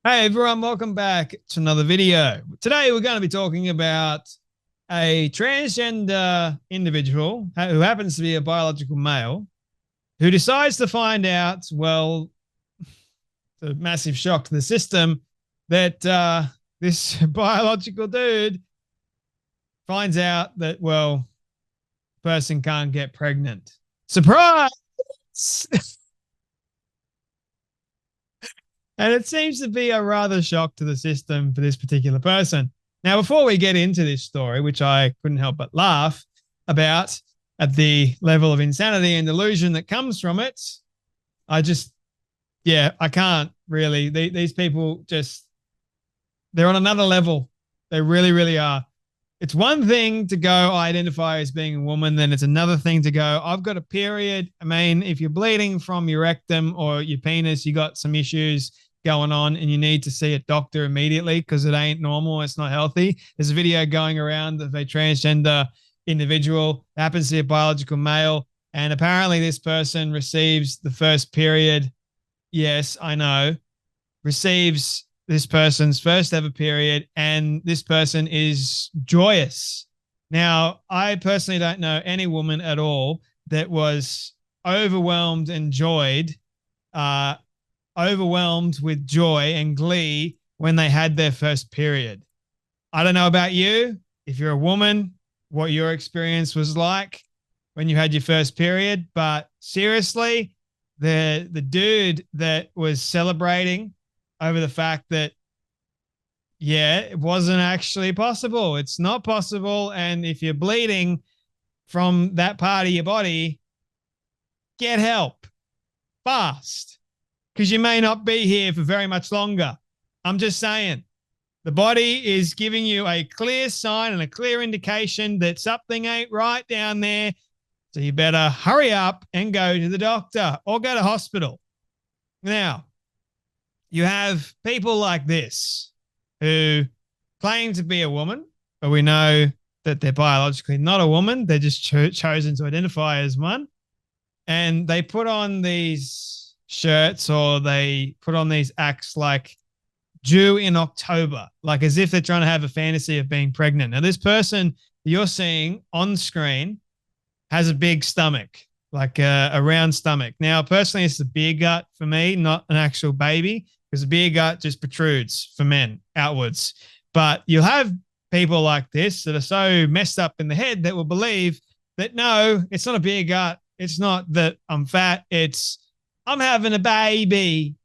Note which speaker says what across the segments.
Speaker 1: Hey everyone, welcome back to another video. Today we're going to be talking about a transgender individual who happens to be a biological male who decides to find out, well, the massive shock to the system that this biological dude finds out that, well, person can't get pregnant. Surprise! And it seems to be a rather shock to the system for this particular person. Now, before we get into this story, which I couldn't help but laugh about at the level of insanity and delusion that comes from it, I just, yeah, I can't really. These people just, they're on another level. They really, really are. It's one thing to go identify as being a woman, then it's another thing to go, I've got a period. I mean, if you're bleeding from your rectum or your penis, you got some issues going on and you need to see a doctor immediately because it ain't normal. It's not healthy. There's a video going around of a transgender individual, happens to be a biological male, and apparently this person receives the first period. Yes, I know. Receives this person's first ever period, and this person is joyous. Now, I personally don't know any woman at all that was overwhelmed and uh, overwhelmed with joy and glee when they had their first period. I don't know about you, if you're a woman, what your experience was like when you had your first period, but seriously, the dude that was celebrating over the fact that, yeah, it wasn't actually possible. It's not possible. And if you're bleeding from that part of your body, get help fast because you may not be here for very much longer. I'm just saying. The body is giving you a clear sign and a clear indication that something ain't right down there. So you better hurry up and go to the doctor or go to hospital. Now, you have people like this who claim to be a woman, but we know that they're biologically not a woman. They're just chosen to identify as one. And they put on these shirts or they put on these acts like due in October, like as if they're trying to have a fantasy of being pregnant. Now, this person you're seeing on screen has a big stomach, like a round stomach. Now, personally, it's a beer gut for me, not an actual baby, because the beer gut just protrudes for men outwards. But you'll have people like this that are so messed up in the head that will believe that no, it's not a beer gut. It's not that I'm fat. It's I'm having a baby.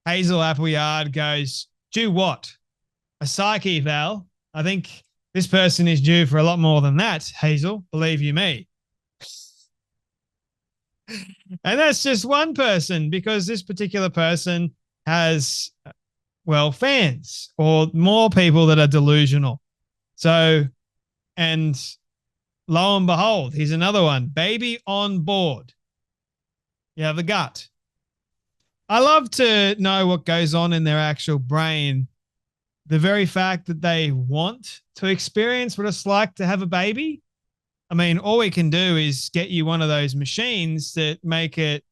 Speaker 1: Hazel Appleyard goes, due what? A psych eval? I think this person is due for a lot more than that, Hazel, believe you me. And that's just one person because this particular person has, well, fans or more people that are delusional. So, and lo and behold, here's another one, baby on board. You have the gut. I love to know what goes on in their actual brain. The very fact that they want to experience what it's like to have a baby. I mean, all we can do is get you one of those machines that make it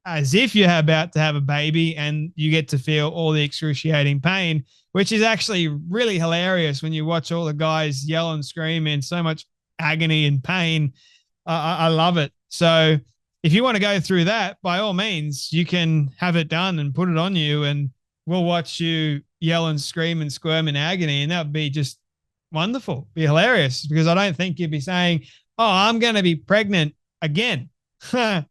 Speaker 1: as if you're about to have a baby and you get to feel all the excruciating pain, which is actually really hilarious when you watch all the guys yell and scream in so much agony and pain. I love it. So if you want to go through that, by all means, you can have it done and put it on you, and we'll watch you yell and scream and squirm in agony, and that would be just wonderful, be hilarious, because I don't think you'd be saying, oh, I'm going to be pregnant again, because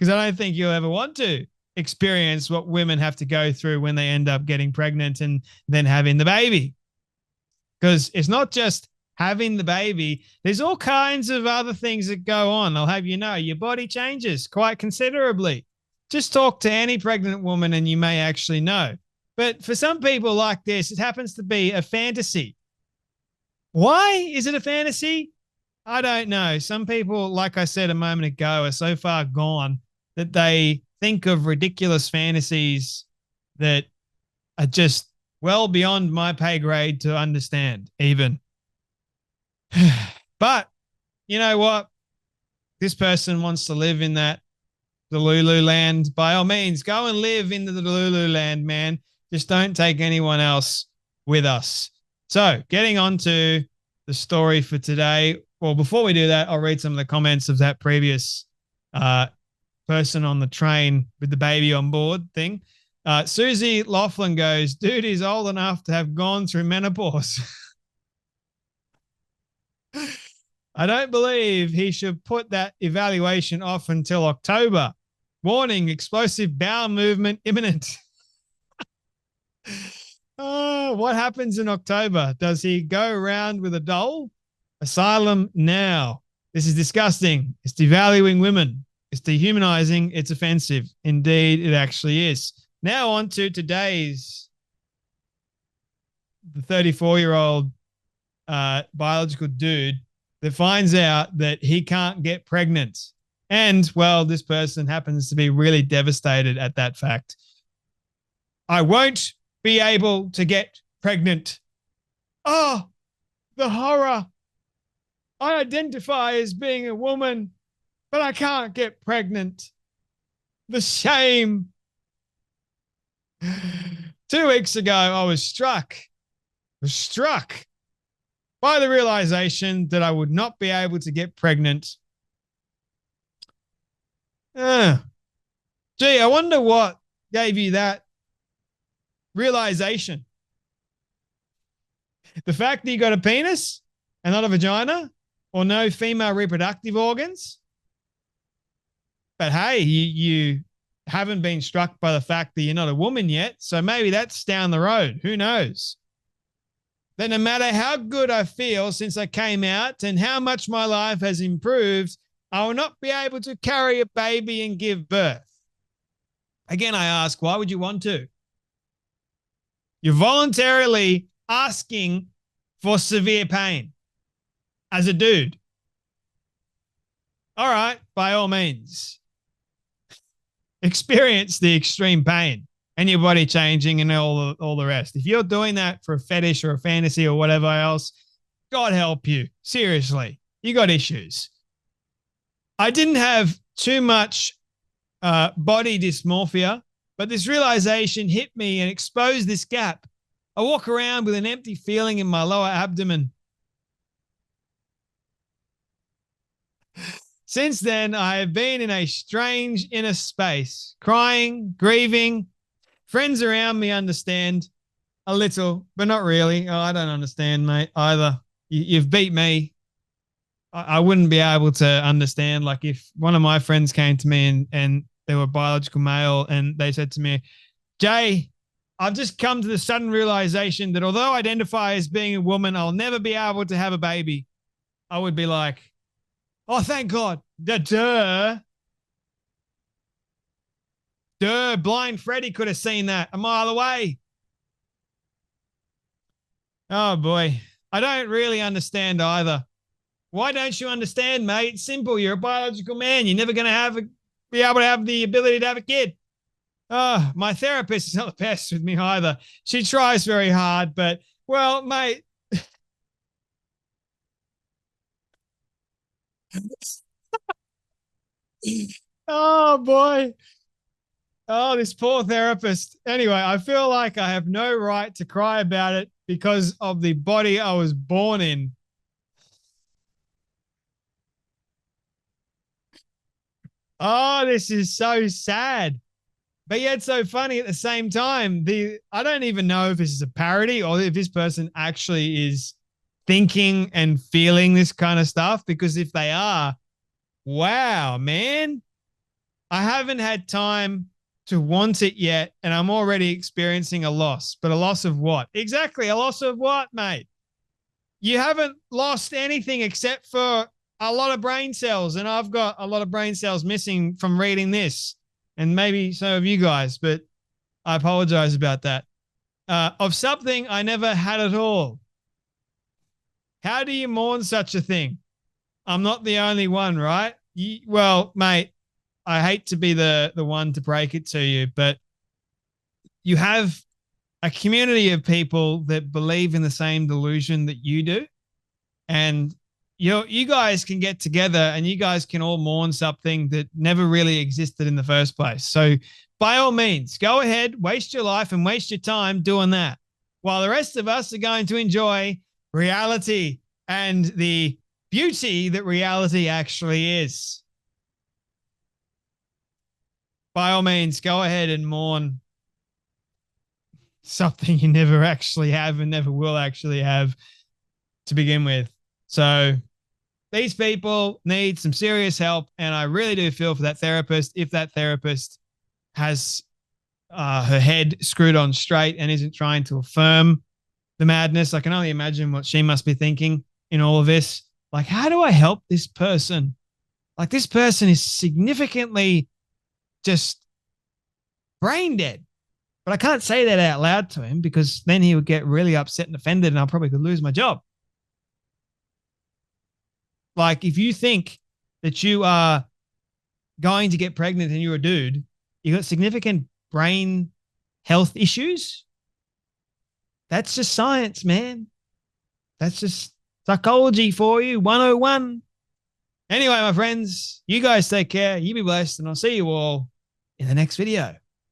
Speaker 1: I don't think you'll ever want to experience what women have to go through when they end up getting pregnant and then having the baby. Because it's not just having the baby, there's all kinds of other things that go on. I'll have you know, your body changes quite considerably. Just talk to any pregnant woman and you may actually know. But for some people like this, it happens to be a fantasy. Why is it a fantasy? I don't know. Some people, like I said a moment ago, are so far gone that they think of ridiculous fantasies that are just well beyond my pay grade to understand, even. But you know what? This person wants to live in that the Lulu land, by all means, go and live in the Lulu land, man. Just don't take anyone else with us. So, getting on to the story for today. Well, before we do that, I'll read some of the comments of that previous person on the train with the baby on board thing. Susie Laughlin goes, dude is old enough to have gone through menopause. I don't believe he should put that evaluation off until October. Warning, explosive bowel movement imminent. What happens in October? Does he go around with a doll? Asylum now. This is disgusting. It's devaluing women. It's dehumanizing. It's offensive. Indeed, it actually is. Now on to today's the 34-year-old biological dude that finds out that he can't get pregnant. And, well, this person happens to be really devastated at that fact. I won't be able to get pregnant. Oh, the horror. I identify as being a woman, but I can't get pregnant. The shame. 2 weeks ago, I was struck by the realization that I would not be able to get pregnant. Gee, I wonder what gave you that realization. The fact that you got a penis and not a vagina, or no female reproductive organs. But hey, you haven't been struck by the fact that you're not a woman yet, so maybe that's down the road. Who knows? That no matter how good I feel since I came out and how much my life has improved, I will not be able to carry a baby and give birth. Again, I ask, why would you want to? You're voluntarily asking for severe pain as a dude. All right, by all means, experience the extreme pain and your body changing and all the rest. If you're doing that for a fetish or a fantasy or whatever else, God help you. Seriously, you got issues. I didn't have too much body dysmorphia, but this realization hit me and exposed this gap. I walk around with an empty feeling in my lower abdomen. Since then, I have been in a strange inner space, crying, grieving. Friends around me understand a little, but not really. Oh, I don't understand, mate, either. You've beat me. I wouldn't be able to understand. Like if one of my friends came to me and they were biological male and they said to me, Jay, I've just come to the sudden realization that although I identify as being a woman, I'll never be able to have a baby. I would be like, oh, thank God. Duh. Blind Freddy could have seen that a mile away. Oh, boy. I don't really understand either. Why don't you understand, mate? It's simple. You're a biological man. You're never going to be able to have the ability to have a kid. Oh, my therapist is not the best with me either. She tries very hard, but, well, mate. Oh, boy. Oh, this poor therapist. Anyway, I feel like I have no right to cry about it because of the body I was born in. Oh, this is so sad. But yet so funny at the same time. I don't even know if this is a parody or if this person actually is thinking and feeling this kind of stuff, because if they are, wow, man, I haven't had time to want it yet, and I'm already experiencing a loss. But a loss of what? Exactly, a loss of what, mate? You haven't lost anything except for a lot of brain cells, and I've got a lot of brain cells missing from reading this, and maybe some of you guys, but I apologize about that. Of something I never had at all. How do you mourn such a thing? I'm not the only one, right? Well, mate, I hate to be the one to break it to you, but you have a community of people that believe in the same delusion that you do. And you guys can get together and you guys can all mourn something that never really existed in the first place. So by all means, go ahead, waste your life and waste your time doing that, while the rest of us are going to enjoy reality and the beauty that reality actually is. By all means, go ahead and mourn something you never actually have and never will actually have to begin with. So these people need some serious help, and I really do feel for that therapist. If that therapist has her head screwed on straight and isn't trying to affirm the madness, I can only imagine what she must be thinking in all of this. Like, how do I help this person? Like, this person is significantly just brain dead. But I can't say that out loud to him because then he would get really upset and offended and I probably could lose my job. Like, if you think that you are going to get pregnant and you're a dude, you got significant brain health issues, that's just science, man. That's just psychology for you, 101. Anyway, my friends, you guys take care. You be blessed, and I'll see you all in the next video.